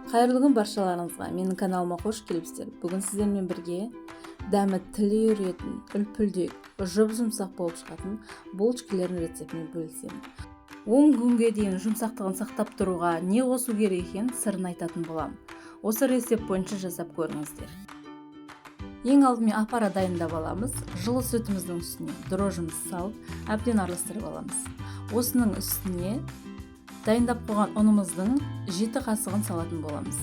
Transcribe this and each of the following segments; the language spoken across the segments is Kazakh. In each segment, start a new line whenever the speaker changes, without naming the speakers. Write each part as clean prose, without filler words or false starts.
Қайырлы күн баршаларыңызға, менің каналыма қош келіпсіздер. Бүгін сіздермен бірге дәмі тілі үйретін, үлпілдек, жұп-жұмсақ болып шығатын булочкалардың рецептімен бөлісемін. 10 күнге дейін жұмсақтығын сақтап тұруға не қосу керек екенін сырын айтатын боламын. Осы рецепт бойынша жасап көріңіздер. Ең алдымен аппарат дайындап аламыз. Жылы сүтіміздің үстіне дрожжымызды салып, әбден араластырып аламыз. Осының үстіне дайындап қойған ұнымыздың 7 қасығын салатын боламыз.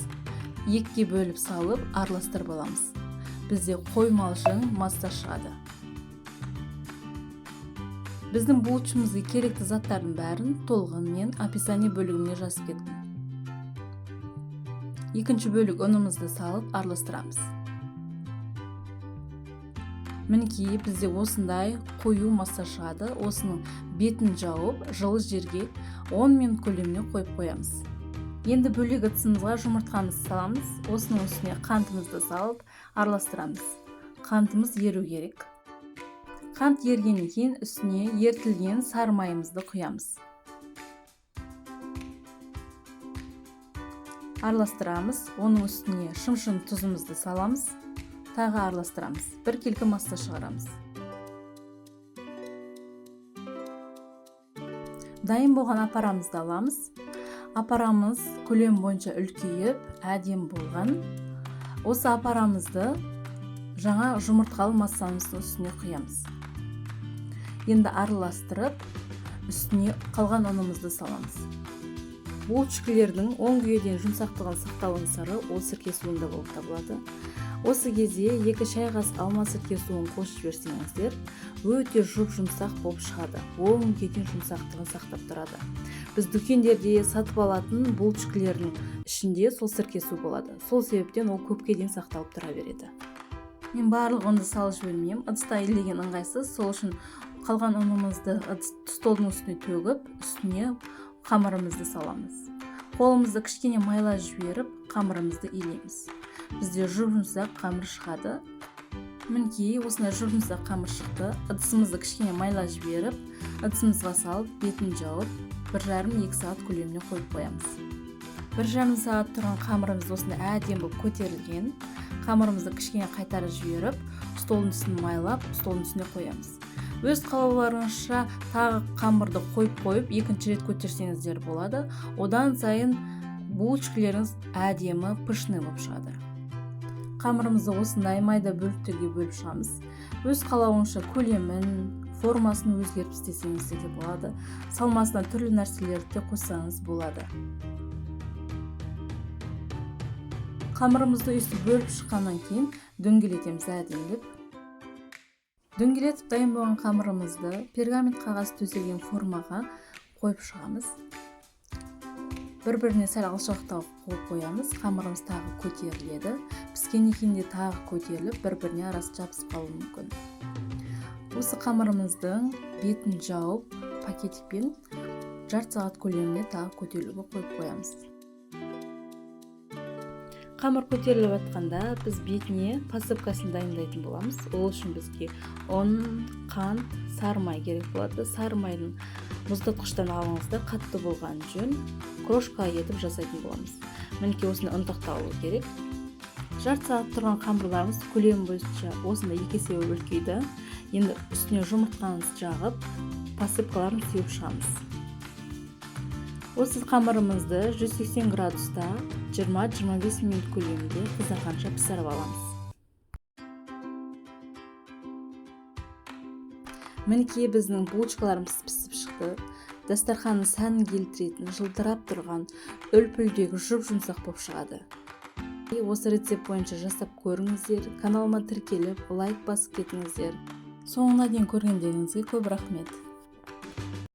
Екіге бөліп салып, араластырып аламыз. Бізде қоймалжың масса шығады. Біздің булочкамызға керекті заттардың бәрін толығымен описание бөлігіне жазып кеттім. Екінші бөлік ұнымызды салып араластырамыз. Мінекей бізде осындай қою масса шығады. Осының бетін жауып, жылы жерге 10 минут көлеміне қойып қоямыз. Енді бөлек ыдысымызға жұмыртқамызды саламыз. Осының үстіне қантымызды салып араластырамыз. Қантымыз еру керек. Қант ергеннен кейін үстіне ертілген сары майымызды құямыз. Араластырамыз. Оның үстіне шым-шым тұзымызды саламыз. Тағы араластырамыз. Бір келкі масса шығарамыз. Дайын болған аппарамызды аламыз. Аппарамыз көлем бойынша үлкейіп, әдем болған. Осы аппарамызды жаңа жұмыртқалы массамыздың үстіне құямыз. Енді араластырып, үстіне қалған ұнымызды саламыз. Булочкалардың 10 күнге дейін жұмсақтығын сақтаудың сыры ол сірке суында болып табылады. Осы кезде 2 шай қасық алма сірке суын қосып жіберсеңіздер, өте жұп-жұмсақ болып шығады. 10 күнге дейін жұмсақтығын сақтап тұрады. Біз дүкендерде сатып алатын булочкалардың ішінде сол сірке су болады. Сол себептен ол көпке дейін сақталып тұра береді. Мен барлық ұнды салып жібермеймін. Ыдыста илеген ыңғайсыз. Сол үшін қалған ұнымызды столдың үстіне төгіп, үстіне қамырымызды саламыз. Қолымызды кішкене майлап жіберіп, қамырымызды илейміз. Бізде жұп-жұмсақ қамыр шығады. Мінекей осындай жұп-жұмсақ қамыр шықты. Ыдысымызды кішкене майлап жіберіп, ыдысымызға салып, бетін жауып, 1,5-2 сағат көлеміне қойып қоямыз. 1,5 сағат тұрған қамырымыз осындай әдем болып көтерілген. Қамырымызды кішкене қайтарып жіберіп, столдың үстін майлап, столдың үстіне қоямыз. Өз қалауларыңызша тағы қамырды қойып, екінші рет көтерсеңіздер болады. Одан сайын булочкаларыңыз әдемі, пышный болып шығады. Қамырымызды осындай майда бөліктерге бөліп шығамыз. Өз қалауыңызша көлемін, формасын өзгертіп істесеңіз де болады. Салмасына түрлі нәрселерді қоссаңыз болады. Қамырымызды өстіп бөліп шыққаннан кейін дөңгелетеміз әдемілеп. Дөңгелетіп дайын болған қамырымызды пергамент қағаз төселген формаға қойып шығамыз. Бір-біріне сәл алшақтау қойып қоямыз. Қамырымыз тағы көтеріледі. Піскеннен кейін де тағы көтеріліп, бір-біріне арасы жабысып қалуы мүмкін. Осы қамырымыздың бетін жауып, пакетикпен жарты сағат көлеміне тағы көтерілуге қойып қоямыз. Қамыр көтеріліп жатқанда біз бетіне посыпкасын дайындайтын боламыз. Ол үшін бізге ұн, қант, сары май керек болады. Сары майдың мұздатқыштан алыңызда қатты болған жөн, крошка етіп жасайтын боламыз. Мінекей осыны ұнтақталуы керек. Жарты сағат тұрған қамырларымыз көлем бойынша осында 2 есе үлкейді. Енді үстіне жұмыртқамызды жағып, посыпкаларын сеуіп шығамыз. Осы қамырымызды 180 градуста 20-25 минут көлемінде қызарғанша пісіріп аламыз. Мінекей біздің булочкаларымыз пісіп шықты. Дастарханның сәнін келтіретін, жылтырап тұрған үлпілдек жұп-жұмсақ болып шығады. Осы рецепт бойынша жасап көріңіздер. Каналыма тіркеліп, лайк басып кетіңіздер. Соңына дейін көргендеріңізге көп рахмет.